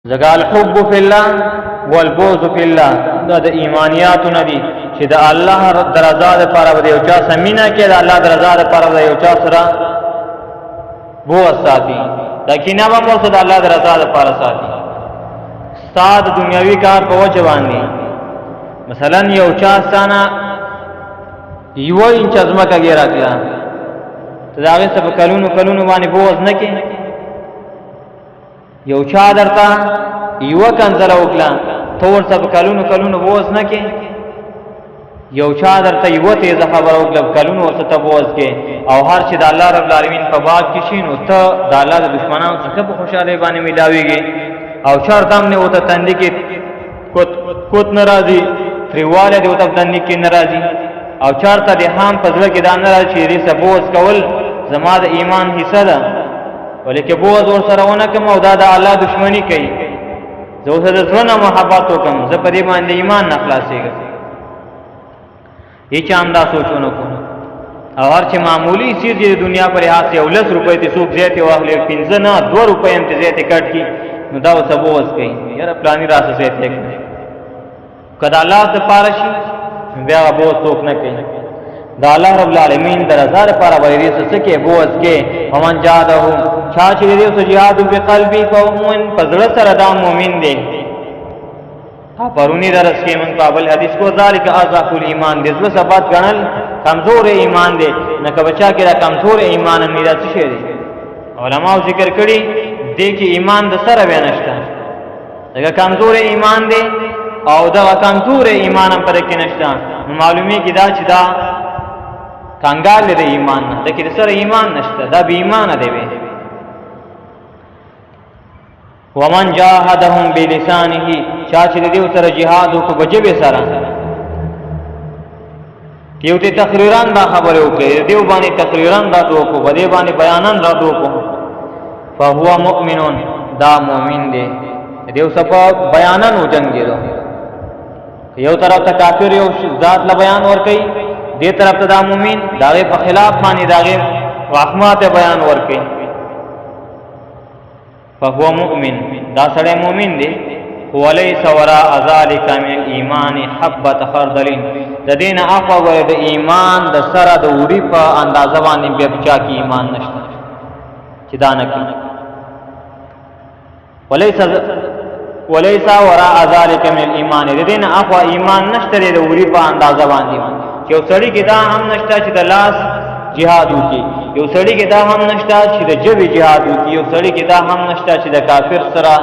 ځکه الحب فی الله والبغض فی الله دا د ایمانیاتو نه دي چې د الله د رضا لپاره به یو چا سره مینه کوي، د الله د رضا لپاره به یو چا سره بغض ساتي، دا کینه به مو د الله د رضا لپاره ساتي. ستا د دنیاوي کار په وجه باندې مثلا یو چا ستانه یو انچ ځمکه ګیره کړه، ته د هغې څه په کلونو کلونو باندې بغض نه کوې. یو چا درته یوه کنځله وکړه، ته ورته په کلونو کلونو بغض نه کوې. یو چا درته یوه تیزه خبره وکړه، په کلونو ورته ته بغض کوې. او هر چې د الله رب العالمین په باب کې شي نو ته د الله د دشمنانو څخه په خوشحالۍ باندې میلاویږي. او شرط هم نه ورته تندي کې کوت نه راځي، تریوالی دې ورته په تندي کې نه راځي. او چارته دې هم په زړه کې دا نه راځي چې دې څه بغض کول زما د ایمان حصه ده، ولیکن بغض ورسره ونه کړم او دا د الله دشمني کوي، زه اوس د زړه نه محبت وکړم، زه په دې باندې ایمان نه خلاصېږم. هیچا هم دا سوچ ونه کړو. او هر چې معمولی چیز د دنیا پر لحاظ یو 10 روپۍ ته څوک زیاتې واخلي، 15 نه 2 روپۍ هم ته زیاتې کټ کړي، نو دا ورته بغض کوي، یاره پلاني راسه زیاتې کړي. که د الله دپاره شي نو بیا هغه بغض څوک نه کوي. د الله رب العالمین د رضا لپاره به دې څه کوې، بغض کوې. ومن جاهده چا چې د دې څه جهاد بقلبي فمؤمن، په زړه سره دا مؤمن دی. پرونی درس کې موږ په بل حدیث کو ذالک اضعف الایمان، د زړه صفات ګڼل کمزور ایمان دی. نه که بچا کې دا کمزور ایمان نه دا څه شی دی. علماء ذکر کړي دې کې ایمان د سره بیا نشته، دا کمزور ایمان دی او دا کمزور ایمان هم پر کې نشته. معلومی کې دا چې دا کنګال دی ایمان نه، دا کې د سره ایمان نشته، دا بې ایمان دی. ومن جاهدهم بلسانه چا چې دې سره jihad وکړو په ژبې سره، یو ته تقریرا دا خبره وکړي، دې باندې تقریرا دا وکړو، په دې باندې بیاناً دا وکړو، فهو مؤمن، دا مؤمن دی. دې صفه بیاناً وجنګیدو، یو طرف ته کافر یو ذات له بیان ور کوي، دې طرف ته دا مؤمن داغه په خلاف باندې داغه واقعات بیان ور کوي. فهو مؤمن، دا سړی مؤمن دی. وليس وراء ذلك من الايمان حبة خردل، د دین افضل د ایمان د سره د وری په اندازه باندې بیا بچا کی ایمان نشته چې دا نه کی. وليس وراء ذلك من الايمان، د دین افضل ایمان نشته د وری په اندازه باندې چې یو سړی کې دا هم نشته چې د لاس jihad وکي، یو سړی کې دا هم نشته چې د جبه jihad وکي، یو سړی کې دا هم نشته چې د کافر سره